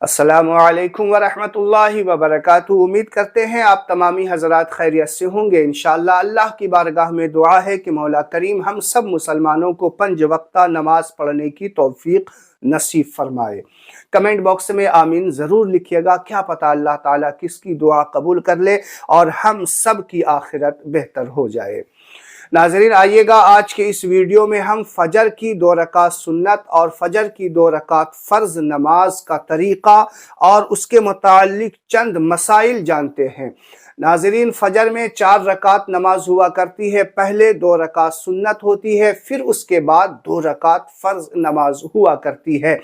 السلام علیکم ورحمۃ اللہ وبرکاتہ۔ امید کرتے ہیں آپ تمامی حضرات خیریت سے ہوں گے۔ انشاءاللہ اللہ کی بارگاہ میں دعا ہے کہ مولا کریم ہم سب مسلمانوں کو 5 وقتہ نماز پڑھنے کی توفیق نصیب فرمائے۔ کمنٹ باکس میں آمین ضرور لکھیے گا، کیا پتہ اللہ تعالیٰ کس کی دعا قبول کر لے اور ہم سب کی آخرت بہتر ہو جائے۔ ناظرین آئیے گا آج کے اس ویڈیو میں ہم فجر کی 2 رکعت سنت اور فجر کی 2 رکعت فرض نماز کا طریقہ اور اس کے متعلق چند مسائل جانتے ہیں۔ ناظرین فجر میں 4 رکعت نماز ہوا کرتی ہے، پہلے 2 رکعت سنت ہوتی ہے، پھر اس کے بعد 2 رکعت فرض نماز ہوا کرتی ہے۔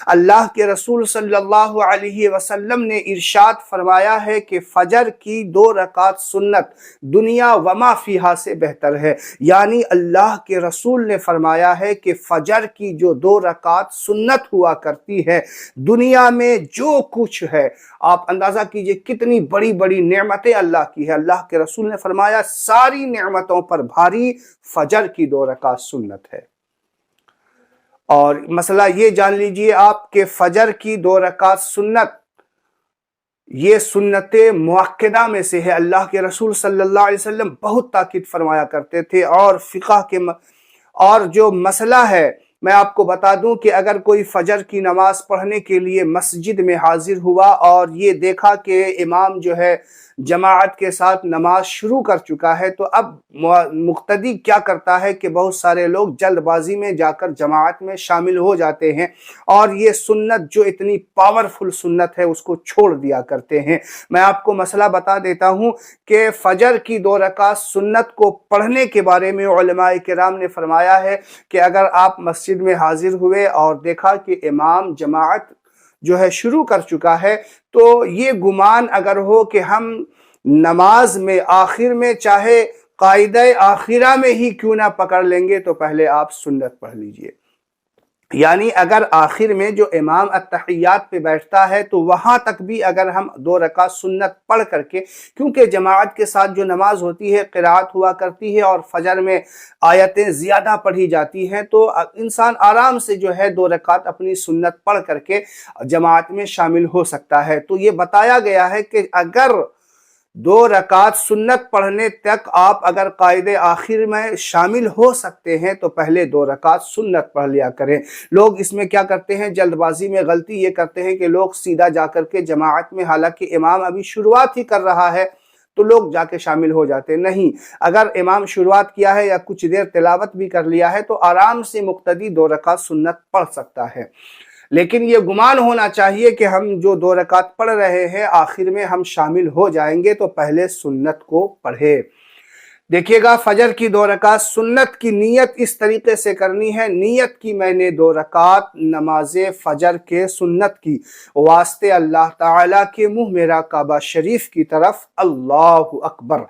اللہ کے رسول صلی اللہ علیہ وسلم نے ارشاد فرمایا ہے کہ فجر کی 2 رکعت سنت دنیا وما فیہا سے بہتر ہے، یعنی اللہ کے رسول نے فرمایا ہے کہ فجر کی جو 2 رکعت سنت ہوا کرتی ہے، دنیا میں جو کچھ ہے، آپ اندازہ کیجئے کتنی بڑی بڑی نعمتیں اللہ کی ہے۔ اللہ کے رسول نے فرمایا ساری نعمتوں پر بھاری فجر کی 2 رکعت سنت ہے۔ اور مسئلہ یہ جان لیجئے آپ کہ فجر کی 2 رکعت سنت یہ سنت مؤکدہ میں سے ہے۔ اللہ کے رسول صلی اللہ علیہ وسلم بہت تاکید فرمایا کرتے تھے، اور فقہ کے اور جو مسئلہ ہے میں آپ کو بتا دوں کہ اگر کوئی فجر کی نماز پڑھنے کے لیے مسجد میں حاضر ہوا اور یہ دیکھا کہ امام جو ہے جماعت کے ساتھ نماز شروع کر چکا ہے، تو اب مقتدی کیا کرتا ہے کہ بہت سارے لوگ جلد بازی میں جا کر جماعت میں شامل ہو جاتے ہیں اور یہ سنت جو اتنی پاورفل سنت ہے اس کو چھوڑ دیا کرتے ہیں۔ میں آپ کو مسئلہ بتا دیتا ہوں کہ فجر کی 2 رکعت سنت کو پڑھنے کے بارے میں علماء کرام نے فرمایا ہے کہ اگر آپ مسجد میں حاضر ہوئے اور دیکھا کہ امام جماعت جو ہے شروع کر چکا ہے، تو یہ گمان اگر ہو کہ ہم نماز میں آخر میں چاہے قاعدہ آخرہ میں ہی کیوں نہ پکڑ لیں گے تو پہلے آپ سنت پڑھ لیجئے۔ یعنی اگر آخر میں جو امام التحیات پہ بیٹھتا ہے تو وہاں تک بھی اگر ہم 2 رکعت سنت پڑھ کر کے، کیونکہ جماعت کے ساتھ جو نماز ہوتی ہے قرات ہوا کرتی ہے اور فجر میں آیتیں زیادہ پڑھی جاتی ہیں، تو انسان آرام سے جو ہے 2 رکعت اپنی سنت پڑھ کر کے جماعت میں شامل ہو سکتا ہے۔ تو یہ بتایا گیا ہے کہ اگر 2 رکعت سنت پڑھنے تک آپ اگر قاعدے آخر میں شامل ہو سکتے ہیں تو پہلے 2 رکعت سنت پڑھ لیا کریں۔ لوگ اس میں کیا کرتے ہیں، جلد بازی میں غلطی یہ کرتے ہیں کہ لوگ سیدھا جا کر کے جماعت میں، حالانکہ امام ابھی شروعات ہی کر رہا ہے تو لوگ جا کے شامل ہو جاتے ہیں۔ نہیں، اگر امام شروعات کیا ہے یا کچھ دیر تلاوت بھی کر لیا ہے تو آرام سے مقتدی 2 رکعت سنت پڑھ سکتا ہے۔ لیکن یہ گمان ہونا چاہیے کہ ہم جو 2 رکعت پڑھ رہے ہیں آخر میں ہم شامل ہو جائیں گے، تو پہلے سنت کو پڑھے۔ دیکھیے گا فجر کی 2 رکعت سنت کی نیت اس طریقے سے کرنی ہے۔ نیت کی میں نے 2 رکعت نماز فجر کے سنت کی واسطے اللہ تعالیٰ کے منہ میرا کعبہ شریف کی طرف اللہ اکبر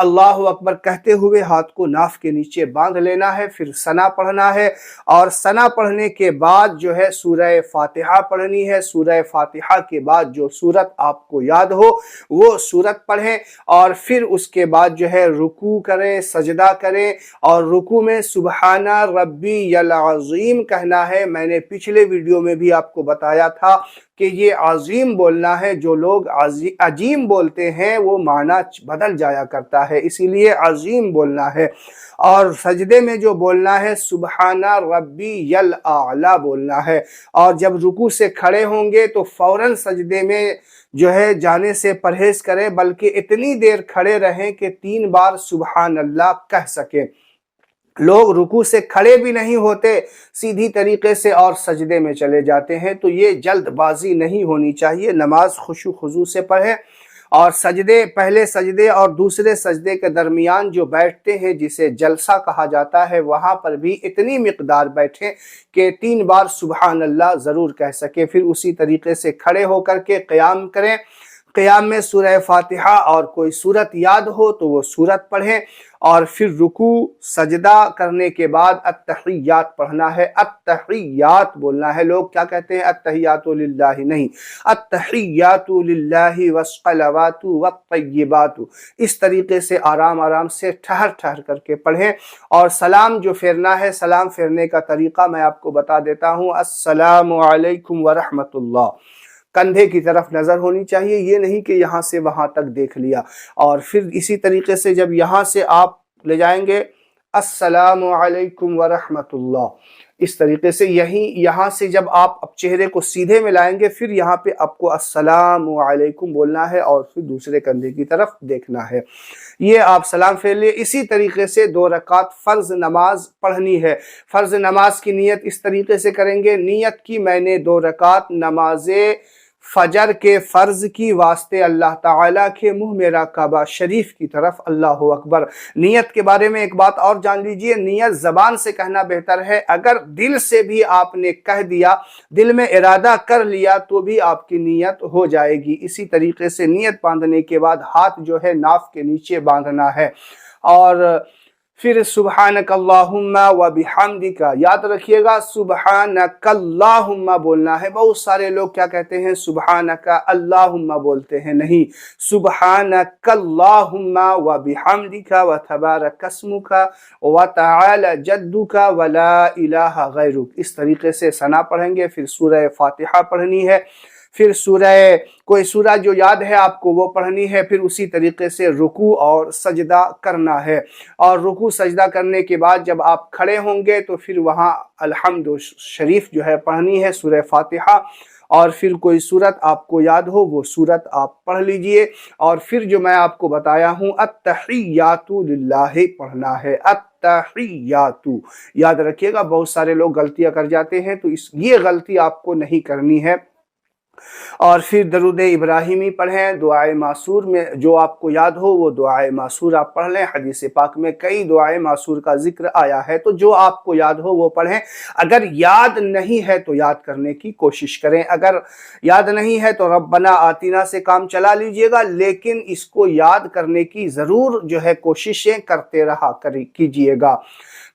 اللہ اکبر کہتے ہوئے ہاتھ کو ناف کے نیچے باندھ لینا ہے، پھر ثنا پڑھنا ہے، اور ثنا پڑھنے کے بعد جو ہے سورہ فاتحہ پڑھنی ہے۔ سورہ فاتحہ کے بعد جو سورت آپ کو یاد ہو وہ سورت پڑھیں، اور پھر اس کے بعد جو ہے رکوع کریں، سجدہ کریں، اور رکوع میں سبحان ربی العظیم کہنا ہے۔ میں نے پچھلے ویڈیو میں بھی آپ کو بتایا تھا کہ یہ عظیم بولنا ہے۔ جو لوگ عظیم بولتے ہیں وہ معنی بدل جایا کرتا ہے، اسی لیے عظیم بولنا ہے۔ اور سجدے میں جو بولنا ہے سبحان ربی الاعلی بولنا ہے۔ اور جب رکوع سے کھڑے ہوں گے تو فوراً سجدے میں جو ہے جانے سے پرہیز کریں، بلکہ اتنی دیر کھڑے رہیں کہ 3 بار سبحان اللہ کہہ سکیں۔ لوگ رکوع سے کھڑے بھی نہیں ہوتے، سیدھی طریقے سے اور سجدے میں چلے جاتے ہیں، تو یہ جلد بازی نہیں ہونی چاہیے۔ نماز خشوع خضوع سے پڑھیں، اور سجدے، پہلے سجدے اور دوسرے سجدے کے درمیان جو بیٹھتے ہیں جسے جلسہ کہا جاتا ہے، وہاں پر بھی اتنی مقدار بیٹھیں کہ 3 بار سبحان اللہ ضرور کہہ سکے۔ پھر اسی طریقے سے کھڑے ہو کر کے قیام کریں۔ قیام میں سورہ فاتحہ اور کوئی سورت یاد ہو تو وہ سورت پڑھیں، اور پھر رکوع سجدہ کرنے کے بعد التحیات پڑھنا ہے۔ التحیات بولنا ہے۔ لوگ کیا کہتے ہیں التحیات للہ، نہیں، التحیات للہ والصلوات والطیبات۔ اس طریقے سے آرام آرام سے ٹھہر ٹھہر کر کے پڑھیں۔ اور سلام جو پھیرنا ہے، سلام پھیرنے کا طریقہ میں آپ کو بتا دیتا ہوں۔ السلام علیکم ورحمۃ اللہ کندھے کی طرف نظر ہونی چاہیے، یہ نہیں کہ یہاں سے وہاں تک دیکھ لیا۔ اور پھر اسی طریقے سے جب یہاں سے آپ لے جائیں گے السلام علیکم ورحمۃ اللہ، اس طریقے سے یہاں سے جب آپ چہرے کو سیدھے میں لائیں گے، پھر یہاں پہ آپ کو السلام علیکم بولنا ہے اور پھر دوسرے کندھے کی طرف دیکھنا ہے۔ یہ آپ سلام پھیر لیے۔ اسی طریقے سے 2 رکعت فرض نماز پڑھنی ہے۔ فرض نماز کی نیت اس طریقے سے کریں گے، نیت کی میں نے 2 رکعت نماز فجر کے فرض کی واسطے اللہ تعالیٰ کے منہ میرا کعبہ شریف کی طرف، اللہ اکبر۔ نیت کے بارے میں ایک بات اور جان لیجئے، نیت زبان سے کہنا بہتر ہے، اگر دل سے بھی آپ نے کہہ دیا، دل میں ارادہ کر لیا تو بھی آپ کی نیت ہو جائے گی۔ اسی طریقے سے نیت باندھنے کے بعد ہاتھ جو ہے ناف کے نیچے باندھنا ہے، اور پھر سبحانک اللہم و بحمدک، یاد رکھیے گا سبحانک اللہم بولنا ہے۔ بہت سارے لوگ کیا کہتے ہیں سبحانک اللہم بولتے ہیں، نہیں، سبحانک اللہم و بحمدک و تبارک اسمک و تعالی جدک و لا الہ غیرک، اس طریقے سے ثنا پڑھیں گے۔ پھر سورہ فاتحہ پڑھنی ہے، پھر کوئی سورہ جو یاد ہے آپ کو وہ پڑھنی ہے، پھر اسی طریقے سے رکوع اور سجدہ کرنا ہے، اور رکوع سجدہ کرنے کے بعد جب آپ کھڑے ہوں گے تو پھر وہاں الحمد شریف جو ہے پڑھنی ہے، سورہ فاتحہ، اور پھر کوئی سورت آپ کو یاد ہو وہ سورت آپ پڑھ لیجئے، اور پھر جو میں آپ کو بتایا ہوں التحیات للہ پڑھنا ہے، التحیات، یاد رکھیے گا۔ بہت سارے لوگ غلطیاں کر جاتے ہیں، تو یہ غلطی آپ کو نہیں کرنی ہے۔ اور پھر درود ابراہیمی پڑھیں، دعائے معصور میں جو آپ کو یاد ہو وہ دعائے معصور آپ پڑھ لیں۔ حدیث پاک میں کئی دعائے معصور کا ذکر آیا ہے، تو جو آپ کو یاد ہو وہ پڑھیں۔ اگر یاد نہیں ہے تو یاد کرنے کی کوشش کریں، اگر یاد نہیں ہے تو ربنا آتینا سے کام چلا لیجئے گا، لیکن اس کو یاد کرنے کی ضرور جو ہے کوششیں کرتے رہا کیجئے گا۔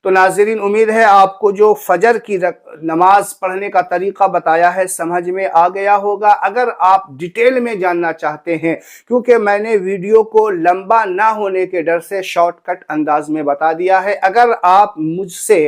تو ناظرین، امید ہے آپ کو جو فجر کی نماز پڑھنے کا طریقہ بتایا ہے سمجھ میں آ گیا ہوگا۔ اگر آپ ڈیٹیل میں جاننا چاہتے ہیں، کیونکہ میں نے ویڈیو کو لمبا نہ ہونے کے ڈر سے شارٹ کٹ انداز میں بتا دیا ہے، اگر آپ مجھ سے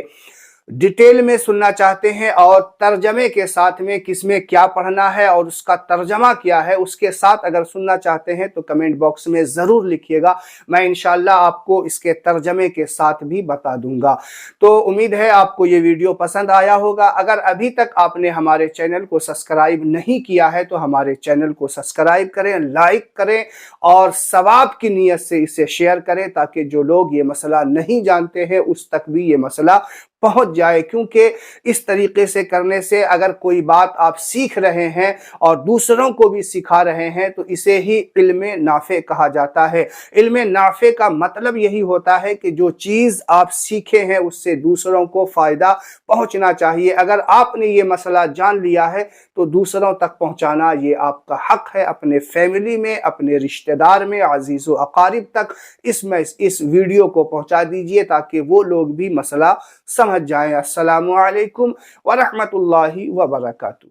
ڈیٹیل میں سننا چاہتے ہیں اور ترجمے کے ساتھ میں کس میں کیا پڑھنا ہے اور اس کا ترجمہ کیا ہے اس کے ساتھ اگر سننا چاہتے ہیں تو کمنٹ باکس میں ضرور لکھیے گا، میں انشاءاللہ آپ کو اس کے ترجمے کے ساتھ بھی بتا دوں گا۔ تو امید ہے آپ کو یہ ویڈیو پسند آیا ہوگا۔ اگر ابھی تک آپ نے ہمارے چینل کو سبسکرائب نہیں کیا ہے تو ہمارے چینل کو سبسکرائب کریں، لائک کریں اور ثواب کی نیت سے اسے شیئر کریں، تاکہ جو لوگ یہ مسئلہ نہیں جانتے ہیں اس تک بھی یہ مسئلہ پہنچ جائے، کیونکہ اس طریقے سے کرنے سے اگر کوئی بات آپ سیکھ رہے ہیں اور دوسروں کو بھی سکھا رہے ہیں تو اسے ہی علم نافع کہا جاتا ہے۔ علم نافع کا مطلب یہی ہوتا ہے کہ جو چیز آپ سیکھے ہیں اس سے دوسروں کو فائدہ پہنچنا چاہیے۔ اگر آپ نے یہ مسئلہ جان لیا ہے تو دوسروں تک پہنچانا یہ آپ کا حق ہے، اپنے فیملی میں، اپنے رشتہ دار میں، عزیز و اقارب تک اس ویڈیو کو پہنچا دیجئے تاکہ وہ لوگ بھی مسئلہ سمجھ جائیں۔ السلام علیکم ورحمۃ اللہ وبرکاتہ۔